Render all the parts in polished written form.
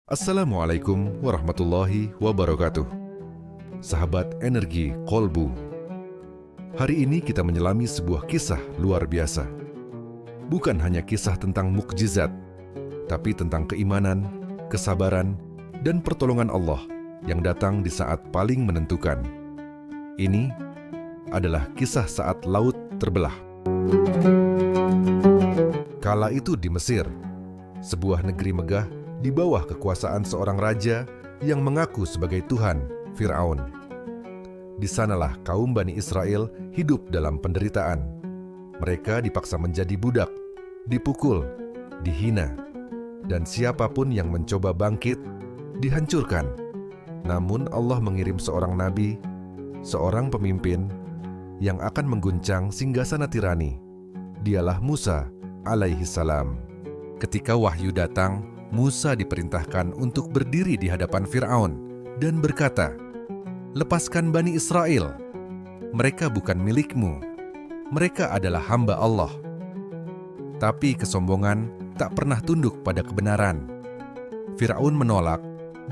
Assalamualaikum warahmatullahi wabarakatuh. Sahabat energi kolbu, hari ini kita menyelami sebuah kisah luar biasa. Bukan hanya kisah tentang mukjizat, tapi tentang keimanan, kesabaran, dan pertolongan Allah yang datang di saat paling menentukan. Ini adalah kisah saat laut terbelah. Kala itu di Mesir, sebuah negeri megah di bawah kekuasaan seorang raja yang mengaku sebagai Tuhan, Fir'aun. Di sanalah kaum Bani Israel hidup dalam penderitaan. Mereka dipaksa menjadi budak, dipukul, dihina, dan siapapun yang mencoba bangkit, dihancurkan. Namun Allah mengirim seorang nabi, seorang pemimpin, yang akan mengguncang singgasana tirani. Dialah Musa alaihi salam. Ketika wahyu datang, Musa diperintahkan untuk berdiri di hadapan Fir'aun dan berkata, "Lepaskan Bani Israel, mereka bukan milikmu, mereka adalah hamba Allah." Tapi kesombongan tak pernah tunduk pada kebenaran. Fir'aun menolak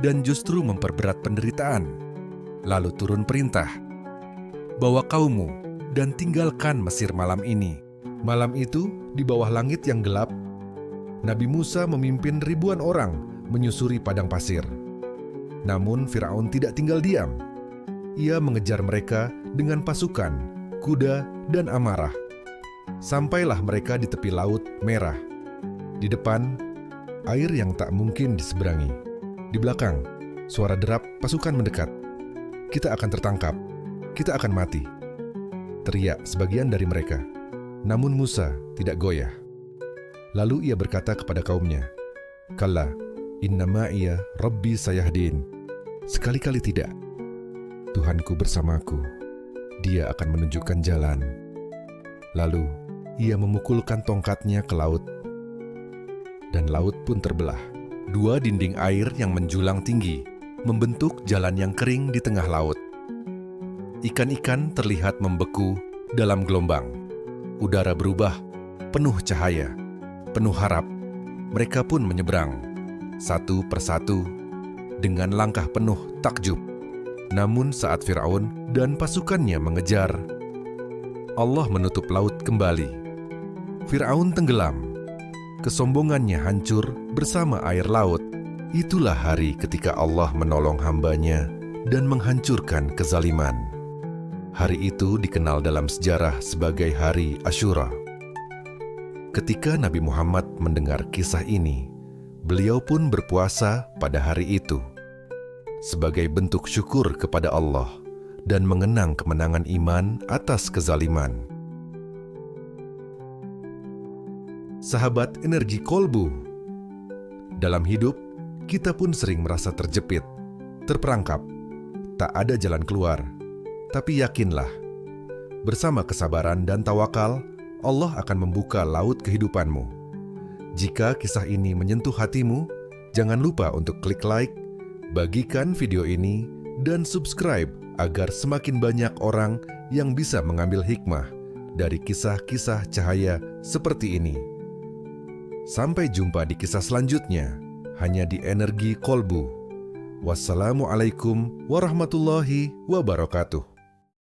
dan justru memperberat penderitaan. Lalu turun perintah, "Bawa kaummu dan tinggalkan Mesir malam ini." Malam itu, di bawah langit yang gelap, Nabi Musa memimpin ribuan orang menyusuri padang pasir. Namun Fir'aun tidak tinggal diam. Ia mengejar mereka dengan pasukan, kuda, dan amarah. Sampailah mereka di tepi Laut Merah. Di depan, air yang tak mungkin diseberangi. Di belakang, suara derap pasukan mendekat. "Kita akan tertangkap, kita akan mati," teriak sebagian dari mereka. Namun Musa tidak goyah. Lalu ia berkata kepada kaumnya, "Kalla, innama iya Rabbi sayahdin." Sekali-kali tidak. Tuhanku bersamaku. Dia akan menunjukkan jalan. Lalu ia memukulkan tongkatnya ke laut. Dan laut pun terbelah. Dua dinding air yang menjulang tinggi membentuk jalan yang kering di tengah laut. Ikan-ikan terlihat membeku dalam gelombang. Udara berubah, penuh cahaya, penuh harap. Mereka pun menyeberang, satu persatu, dengan langkah penuh takjub. Namun saat Fir'aun dan pasukannya mengejar, Allah menutup laut kembali. Fir'aun tenggelam, kesombongannya hancur bersama air laut. Itulah hari ketika Allah menolong hambanya dan menghancurkan kezaliman. Hari itu dikenal dalam sejarah sebagai Hari Asyura. Ketika Nabi Muhammad mendengar kisah ini, beliau pun berpuasa pada hari itu sebagai bentuk syukur kepada Allah dan mengenang kemenangan iman atas kezaliman. Sahabat energi kolbu, dalam hidup kita pun sering merasa terjepit, terperangkap, tak ada jalan keluar. Tapi yakinlah, bersama kesabaran dan tawakal, Allah akan membuka laut kehidupanmu. Jika kisah ini menyentuh hatimu, jangan lupa untuk klik like, bagikan video ini, dan subscribe agar semakin banyak orang yang bisa mengambil hikmah dari kisah-kisah cahaya seperti ini. Sampai jumpa di kisah selanjutnya, hanya di Energi Kolbu. Wassalamualaikum warahmatullahi wabarakatuh.